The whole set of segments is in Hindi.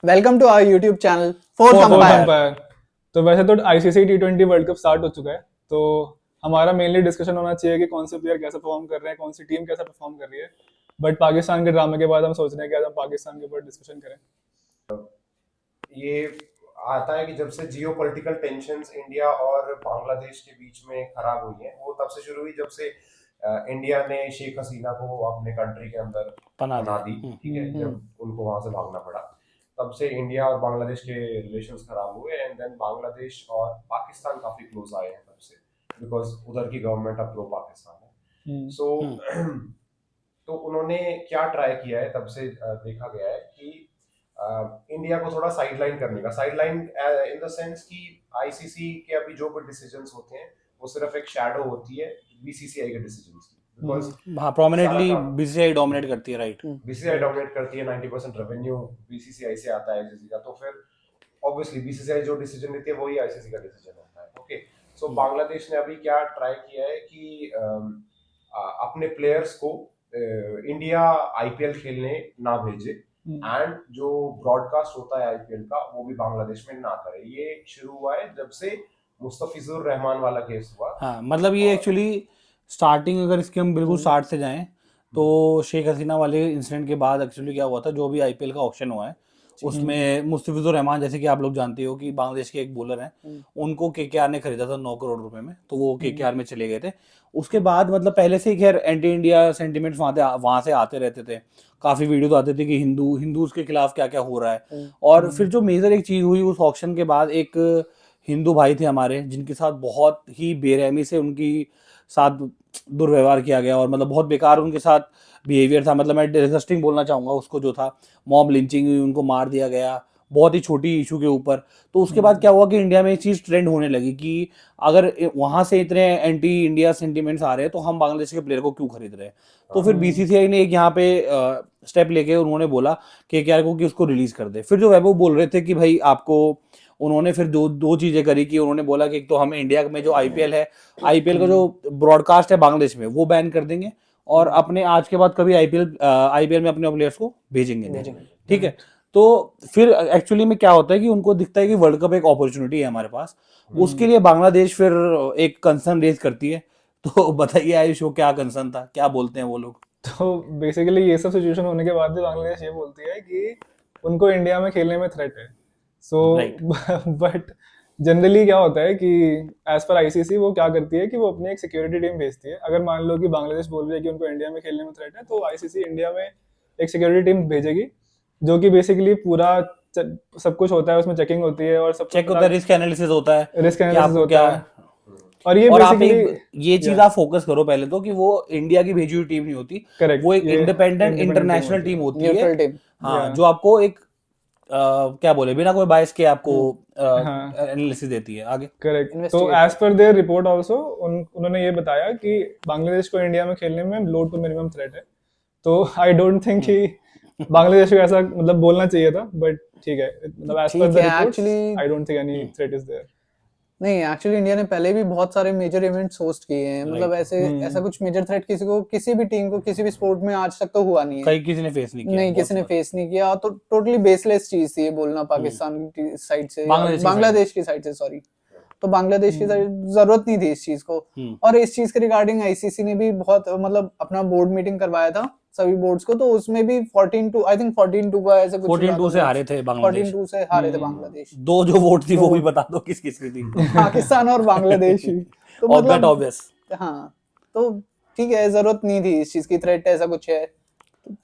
Welcome to our YouTube channel fourth fourth umpire. Umpire. तो वैसे तो आईसीसी टी20 वर्ल्ड कप स्टार्ट हो चुका है। तो हमारा मेनली डिस्कशन होना चाहिए कि कौन से प्लेयर कैसे परफॉर्म कर रहे हैं, कौन सी टीम कैसे परफॉर्म कर रही है। बट पाकिस्तान के ड्रामे के बाद हम सोच रहे हैं कि आज हम पाकिस्तान के ऊपर डिस्कशन करें। ये आता है कि जब से जियो पॉलिटिकल टेंशंस इंडिया और बांग्लादेश के बीच में खराब हुई हैं, वो तब से शुरू हुई जब से इंडिया ने शेख हसीना को अपने कंट्री के अंदर बना दी। ठीक है, जब उनको वहां से भागना पड़ा, तब से इंडिया और बांग्लादेश के रिलेशंस खराब हुए। एंड देन बांग्लादेश और पाकिस्तान काफी क्लोज आए हैं तब से, बिकॉज उधर की गवर्नमेंट अब प्रो पाकिस्तान है। सो तो उन्होंने क्या ट्राई किया है, तब से देखा गया है कि इंडिया को थोड़ा साइडलाइन करने का, साइडलाइन इन द सेंस कि आईसीसी के अभी जो भी डिसीजंस होते हैं वो सिर्फ एक शैडो होती है बीसीसीआई के डिसीजंस की। बिकॉज हाँ, प्रोमिनेंटली बीसीसीआई डोमिनेट करती है, राइट। बीसीसीआई डोमिनेट करती है, 90% रेवेन्यू बीसीसीआई से आता है आईसीसी का। तो फिर ऑब्वियसली बीसीसीआई जो डिसीजन लेती है वही आईसीसी का डिसीजन होता है। ओके, सो बांग्लादेश ने अभी क्या ट्राई किया है कि अपने प्लेयर्स को इंडिया आईपीएल खेलने ना भेजे, एंड जो ब्रॉडकास्ट होता है आईपीएल का वो भी बांग्लादेश में ना करे। ये शुरू हुआ है जब से मुस्तफिजुर रहमान वाला केस हुआ। हाँ, मतलब ये एक्चुअली स्टार्टिंग, अगर इसके हम बिल्कुल स्टार्ट से जाएं तो शेख हसीना वाले इंसिडेंट के बाद एक्चुअली क्या हुआ था, जो भी आईपीएल का ऑक्शन हुआ है उसमें मुस्तफिजुर रहमान, जैसे कि आप लोग जानते हो कि बांग्लादेश के एक बॉलर हैं, उनको केकेआर ने खरीदा था 9 करोड़ रुपए में, तो वो केकेआर में चले गए थे। उसके बाद मतलब पहले से ही खैर एंटी इंडिया सेंटिमेंट्स वहां से आते रहते थे, काफी वीडियो आते थे कि हिंदूज के खिलाफ क्या क्या हो रहा है। और फिर जो मेजर एक चीज हुई उस ऑक्शन के बाद, एक हिंदू भाई थे हमारे जिनके साथ बहुत ही बेरहमी से उनकी साथ दुर्व्यवहार किया गया, और मतलब बहुत बेकार उनके साथ बिहेवियर था। मतलब मैं डिसगस्टिंग बोलना चाहूंगा उसको, जो था मॉब लिंचिंग हुई, उनको मार दिया गया बहुत ही छोटी इशू के ऊपर। तो उसके बाद क्या हुआ कि इंडिया में एक चीज ट्रेंड होने लगी कि अगर वहां से इतने एंटी इंडिया सेंटिमेंट्स आ रहे हैं तो हम बांग्लादेश के प्लेयर को क्यों खरीद रहे हैं। तो फिर बीसीसीआई ने एक यहाँ पे स्टेप लेके उन्होंने बोला केकेआर को कि उसको रिलीज कर दे। फिर जो वैभव बोल रहे थे कि भाई आपको, उन्होंने फिर दो चीजें करी कि उन्होंने बोला कि एक तो हम इंडिया में जो आईपीएल है, आईपीएल का जो ब्रॉडकास्ट है बांग्लादेश में वो बैन कर देंगे, और अपने आज के बाद कभी आईपीएल में अपने प्लेयर्स को भेजेंगे नहीं। ठीक है, तो फिर एक्चुअली में क्या होता है कि उनको दिखता है कि वर्ल्ड कप एक अपॉर्चुनिटी है हमारे पास, उसके लिए बांग्लादेश फिर एक कंसर्न रेज करती है। तो बताइए आयुष, वो क्या कंसर्न था, क्या बोलते हैं वो लोग? तो बेसिकली ये सब सिचुएशन होने के बाद भी बांग्लादेश ये बोलती है कि उनको इंडिया में खेलने में थ्रेट है। सो बट जनरली क्या होता है कि एज पर आईसीसी वो क्या करती है कि वो अपनी एक सिक्योरिटी टीम भेजती है। अगर मान लो कि बांग्लादेश बोल रही है कि उनको इंडिया में खेलने में थ्रेट है, तो आईसीसी इंडिया में एक सिक्योरिटी टीम भेजेगी, जो कि बेसिकली पूरा सब कुछ होता है, उसमें चेकिंग होती है और सब चेक होता है, रिस्क एनालिसिस होता है, रिस्क एनालिसिस होता है। और ये आप ये चीज आप फोकस करो पहले तो कि वो इंडिया की भेजी हुई टीम नहीं होती, वो एक इंडिपेंडेंट इंटरनेशनल टीम होती है। हाँ, जो आपको एक क्या बोले, बिना कोई बायस के आपको एनालिसिस देती है आगे। करेक्ट। तो as per there report also उन्होंने ये बताया कि बांग्लादेश को इंडिया में खेलने में लो टू मिनिमम थ्रेट है। तो आई डोंट थिंक कि बांग्लादेश को ऐसा मतलब बोलना चाहिए था, बट ठीक है, मतलब as per the reports I don't think any threat is there. नहीं, एक्चुअली इंडिया ने पहले भी बहुत सारे मेजर इवेंट्स होस्ट किए हैं, मतलब ऐसा कुछ मेजर थ्रेट किसी भी टीम को किसी भी स्पोर्ट में आज तक तो हुआ नहीं है। किसी ने फेस नहीं किया। नहीं, किसी ने फेस नहीं किया। तो टोटली बेसलेस चीज थी ये बोलना पाकिस्तान की साइड से, बांग्लादेश की साइड से, सॉरी। तो बांग्लादेश की जरूरत नहीं थी इस चीज को। और इस चीज के रिगार्डिंग आईसीसी ने भी बहुत मतलब अपना बोर्ड मीटिंग करवाया था सभी बोर्ड्स को, तो उसमें भी 14-2 आई थिंक 14-2 का ऐसे कुछ 14-2 से हारे थे बांग्लादेश। 14-2 से हारे थे बांग्लादेश। दो जो वोट थी वो भी बता दो किस किस की थी। पाकिस्तान और बांग्लादेश ही। तो मतलब ऑब्वियस। हाँ, तो ठीक है, जरूरत नहीं थी इस चीज की, थ्रेट ऐसा कुछ है,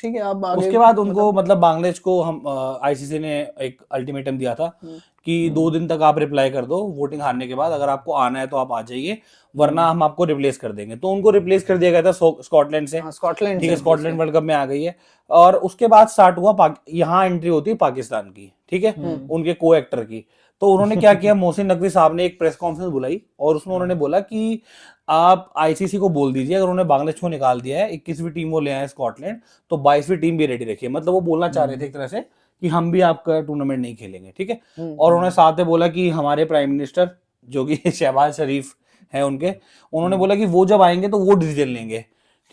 ठीक है। अब आगे उसके बाद उनको मतलब बांग्लादेश को हम आईसीसी ने एक अल्टीमेटम दिया था कि 2 दिन तक आप रिप्लाई कर दो वोटिंग हारने के बाद, अगर आपको आना है तो आप आ जाइए, वरना हम आपको रिप्लेस कर देंगे। तो उनको रिप्लेस कर दिया गया था स्कॉटलैंड से। स्कॉटलैंड, ठीक है, स्कॉटलैंड वर्ल्ड कप में आ गई है। और उसके बाद स्टार्ट हुआ यहाँ एंट्री होती है पाकिस्तान की, ठीक है, उनके को एक्टर की। तो उन्होंने क्या किया, मोहसिन नकवी साहब ने एक प्रेस कॉन्फ्रेंस बुलाई और उसमें उन्होंने बोला कि आप आईसीसी को बोल दीजिए अगर उन्होंने बांग्लादेश को निकाल दिया है, 21वीं टीम वो ले आए स्कॉटलैंड, तो 22वीं टीम भी रेडी रखिए। मतलब वो बोलना चाह रहे थे एक तरह से कि हम भी आपका टूर्नामेंट नहीं खेलेंगे, ठीक है। और उन्होंने साथ में बोला कि हमारे प्राइम मिनिस्टर जो कि शहबाज शरीफ है उन्होंने बोला कि वो जब आएंगे तो वो डिसीजन लेंगे,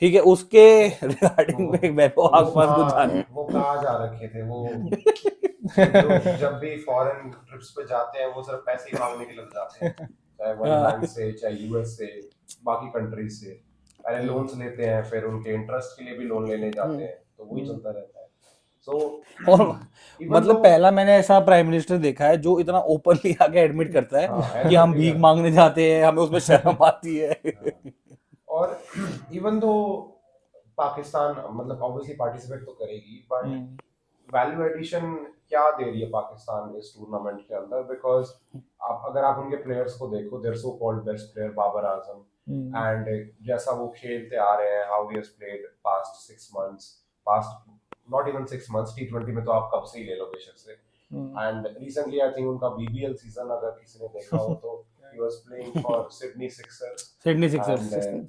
ठीक है। उसके रिगार्डिंग में वैभव आपके पास कुछ जाने वो कहाँ जा रखे थे वो जो जब भी फॉरेन ट्रिप्स पे जाते हैं वो सिर्फ पैसे ही मांगने के लिए जाते हैं, चाहे वर्ल्ड बैंक से, चाहे यूएस से, बाकी कंट्रीज से पहले लोन्स लेते हैं, फिर उनके इंटरेस्ट के लिए भी लोन लेने जाते हैं, तो वही चलता रहता है। सो और इवन मतलब दो पहला मैंने ऐसा प्राइम मिनिस्टर देखा है जो इतना ओपनली आके एडमिट करता हाँ, है कि हम admit भीख करता मांगने जाते हैं, हमें उसमें शर्म आती है। और इवन दो पाकिस्तान मतलब ऑब्वियसली पार्टिसिपेट तो करेगी, बट वैल्यू एडिशन क्या दे रही है पाकिस्तान इस टूर्नामेंट के अंदर? बिकॉज आप अगर आप उनके प्लेयर्स को देखो, there so called best player Babar Azam, and जैसा वो खेलते आ रहे हैं, how he has played past 6 months, past not even 6 months, टी20 में तो आप कब से ही ले लो बेशक से, एंड रिसेंटली आई थिंक उनका बीबीएल सीजन अगर किसी ने देखा हो तो he was playing for Sydney Sixers, Sydney Sixers. and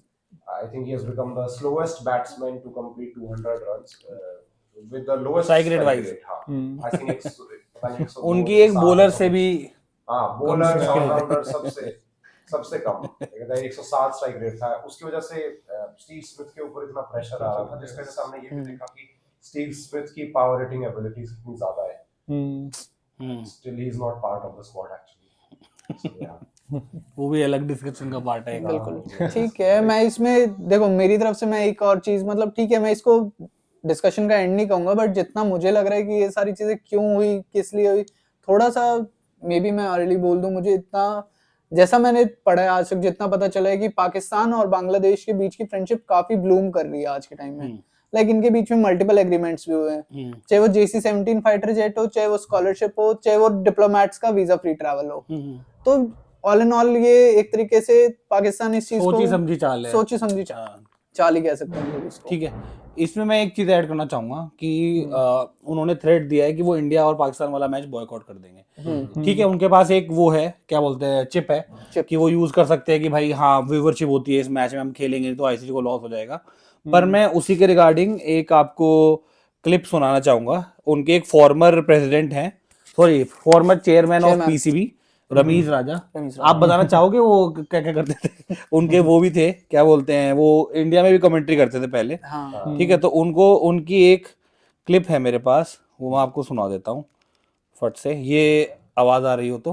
I think he has become the slowest batsman to complete 200 runs with the lowest Strike rate strike wise। rate. हाँ, I think पता नहीं 102 उनकी एक 107 बॉलर से something। भी हाँ, कम बॉलर strike rate ऑलराउंडर सबसे सबसे कम 107 स्ट्राइक रेट था। उसकी वजह से स्टीव स्मिथ के ऊपर इतना प्रेशर आ रहा था, जिसकी वजह से हमने ये भी देखा कि स्टीव स्मिथ की पावर हिटिंग एबिलिटीज कितनी ज्यादा है। Still he is not part of the squad actually. वो भी अलग डिस्कशन का पार्ट है। बिल्कुल ठीक है। मैं इसमें देखो मेरी तरफ से मैं एक और चीज, मतलब ठीक है मैं इसको डिस्कशन का एंड नहीं कहूंगा, बट जितना मुझे लग रहा है कि ये सारी चीजें क्यों हुई, किस लिए हुई, थोड़ा सा मे बी मैं अर्ली बोल दूं, मुझे इतना जैसा मैंने पढ़ा है आज तक जितना पता चला है कि पाकिस्तान और बांग्लादेश के बीच की फ्रेंडशिप काफी ब्लूम कर रही है आज के टाइम में। लाइक इनके बीच में मल्टीपल एग्रीमेंट्स भी हुए हैं, चाहे वो JC-17 फाइटर जेट हो, चाहे वो स्कॉलरशिप हो, चाहे वो डिप्लोमेट्स का वीजा फ्री ट्रैवल हो। तो ऑल इन ऑल ये एक तरीके से पाकिस्तान इस चीज को सोची समझी चाल है। सोची समझी चाल ही कह सकते हैं इसको। ठीक है, इसमें मैं एक चीज ऐड करना चाहूंगा कि उन्होंने थ्रेट दिया है कि वो इंडिया और पाकिस्तान वाला मैच बॉयकॉट कर देंगे। ठीक है, उनके पास एक वो है, क्या बोलते हैं, चिप है कि वो यूज कर सकते हैं कि भाई हाँ व्यूवरशिप होती है इस मैच में, हम खेलेंगे तो आईसीसी को लॉस हो जाएगा। पर मैं उसी के रिगार्डिंग एक आपको क्लिप सुनाना चाहूंगा। उनके एक फॉर्मर प्रेसिडेंट हैं, sorry former chairman of PCB, Rameez Raja. आप बताना चाहोगे वो क्या क्या करते थे? उनके वो भी थे, क्या बोलते हैं, वो इंडिया में भी कमेंट्री करते थे पहले। हाँ। ठीक है, तो उनको उनकी एक क्लिप है मेरे पास, वो मैं आपको सुना देता हूँ फट से, ये आवाज आ रही हो तो।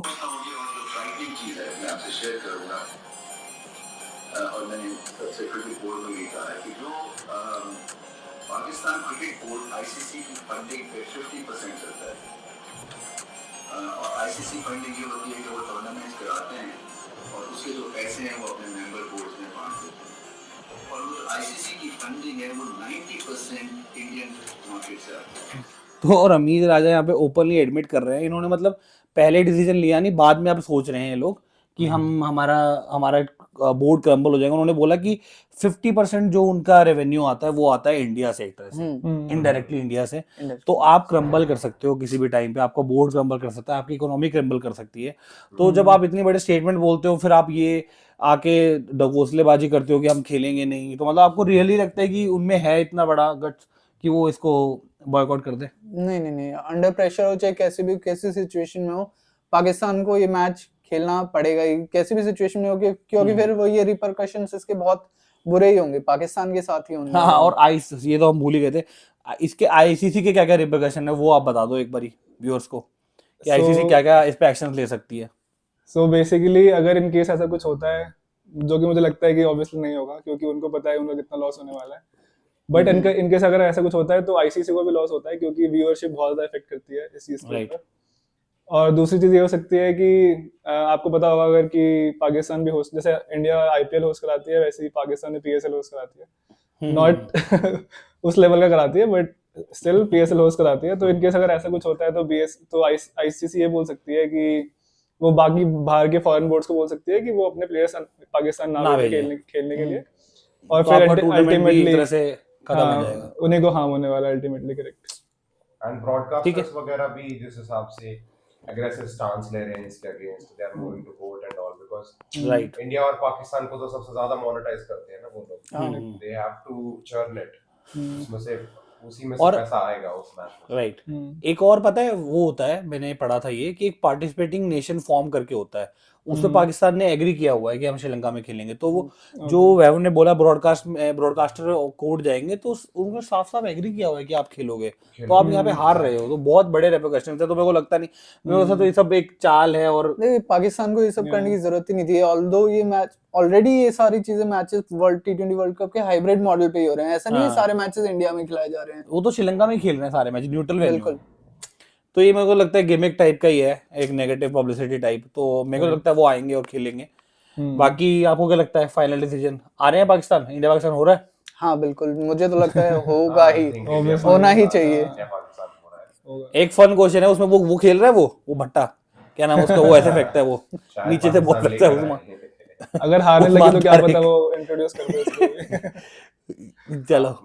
और मैंने सबसे क्रिकेट बोर्ड में भी कहा है कि जो पाकिस्तान क्रिकेट बोर्ड आईसीसी की फंडिंग पे 50% करता है, और आईसीसी फंडिंग ये होती है कि वो टूर्नामेंट्स कराते हैं और उसके जो पैसे हैं वो अपने मेंबर बोर्ड्स में बांट देते हैं, और वो आईसीसी की फंडिंग है वो 90% इंडियन मार्केट से आती है। तो रमीज राजा यहाँ पे ओपनली एडमिट कर रहे हैं, इन्होंने मतलब पहले डिसीजन लिया नहीं, बाद में अब सोच रहे हैं ये लोग कि हम हमारा बोर्ड क्रम्बल हो जाएगा। उन्होंने बोला कि 50% जो उनका रेवेन्यू आता है वो आता है इंडिया से, एक तरह से इनडायरेक्टली इंडिया से। तो आप क्रम्बल कर सकते हो किसी भी टाइम पे, आपका बोर्ड क्रम्बल कर सकता है, आपकी इकोनॉमी क्रम्बल कर सकती है। तो जब आप इतनी बड़े स्टेटमेंट बोलते हो, फिर आप ये आके डगोसलेबाजी करते हो कि हम खेलेंगे नहीं, तो मतलब आपको रियली लगता है कि उनमें है इतना बड़ा गट्स कि वो इसको बॉयकॉट कर दे? नहीं, अंडर प्रेशर हो चाहे कैसी सिचुएशन में हो, पाकिस्तान को ये मैच खेलना पड़ेगा ही, कैसी भी सिचुएशन में हो, क्योंकि फिर वो ये रिपरकशंस इसके बहुत बुरे ही होंगे, पाकिस्तान के साथ ही होंगे। हाँ, और ये तो हम भूल ही गए थे, इसके आईसीसी के क्या क्या रिपरकशन है वो आप बता दो एक बारी व्यूअर्स को, कि आईसीसी क्या क्या इस पे एक्शन ले सकती है। सो बेसिकली अगर इन केस ऐसा कुछ होता है, जो कि मुझे लगता है कि ऑब्वियसली नहीं होगा क्योंकि उनको पता है उनका कितना लॉस होने वाला है, बट इनकेस अगर ऐसा कुछ होता है तो आईसीसी को भी लॉस होता है क्योंकि व्यूअरशिप बहुत ज्यादा इफेक्ट करती है इस चीज के ऊपर। और दूसरी चीज ये हो सकती है कि आपको पता होगा अगर कि पाकिस्तान भी होस्ट, जैसे इंडिया आईपीएल होस्ट कराती है वैसे ही पाकिस्तान ने पीएसएल होस्ट कराती है, नॉट उस लेवल का कराती है बट स्टिल पीएसएल होस्ट कराती है। तो इनकेस अगर ऐसा कुछ होता है तो आईसीसी ये बोल सकती है कि वो बाकी बाहर के फॉरेन बोर्ड्स को बोल सकती है कि वो अपने प्लेयर्स पाकिस्तान ना भेजें खेलने के लिए, और तो फिर अल्टीमेटली एक तरह से खत्म हो जाएगा, उन्हीं को हार्म होने वाला अल्टीमेटली। करेक्ट। एंड ब्रॉडकास्टर्स वगैरह भी जिस हिसाब से एग्रेसिव स्टांस ले रहे हैं इसके against, they are moving to court and all, because right, India और पाकिस्तान को तो सबसे ज्यादा मोनेटाइज करते हैं ना वो लोग, they have to churn it, उसमें से उसी में से पैसा आएगा उस मैच में। राइट। एक और पता है वो होता है, मैंने पढ़ा था ये, कि एक पार्टिसिपेटिंग नेशन फॉर्म करके होता है, उसमें पाकिस्तान ने एग्री किया हुआ है कि हम श्रीलंका में खेलेंगे। तो वो जो वैभव ने बोला ब्रॉडकास्टर कोर्ट जाएंगे तो उन्होंने साफ साफ एग्री किया हुआ है कि आप खेलोगे, तो आप यहाँ पे हार रहे हो तो बहुत बड़े रेपरकशन थे। तो मेरे को लगता नहीं, मेरे को तो ये सब एक चाल है और नहीं, पाकिस्तान को ये सब करने की जरूरत ही नहीं थी। ऑल्दो ये मैच ऑलरेडी, ये सारी चीजें matches world T20 world cup के हाइब्रिड मॉडल पे ही हो रहे हैं। ऐसा नहीं है सारे मैचेस इंडिया में खिलाए जा रहे हैं, वो तो श्रीलंका में ही खेल रहे हैं सारे मैच, न्यूट्रल वेन्यू। बिल्कुल। तो ये मेरे को लगता है गिमिक टाइप का ही है, एक नेगेटिव पब्लिसिटी टाइप। तो मेरे को लगता है वो आएंगे और खेलेंगे। बाकी आपको क्या लगता है, फाइनल डिसीजन आ रहे हैं पाकिस्तान, इंडिया पाकिस्तान हो रहा है? हाँ बिल्कुल, मुझे तो लगता है होगा ही, होना ही चाहिए। एक फन क्वेश्चन है उसमें, वो खेल रहा है, वो भट्टा क्या नाम है उसका, वो ऐसे फेंकता है, वो नीचे से बॉल लगता है उसमें। अगर हारने लगे तो क्या पता वो इंट्रोड्यूस कर दे इसको। चलो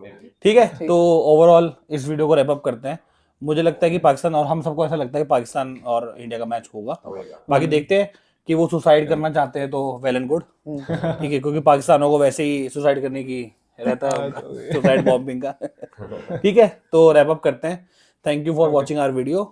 ठीक है, तो ओवरऑल इस वीडियो को रैप अप करते हैं। मुझे लगता है कि पाकिस्तान, और हम सबको ऐसा लगता है कि पाकिस्तान और इंडिया का मैच होगा। बाकी देखते हैं कि वो सुसाइड करना चाहते हैं तो वेल एंड गुड, ठीक है, क्योंकि पाकिस्तानों को वैसे ही सुसाइड करने की रहता है, सुसाइड बॉम्बिंग का। ठीक है, तो रैप अप करते हैं। Thank you for watching our video.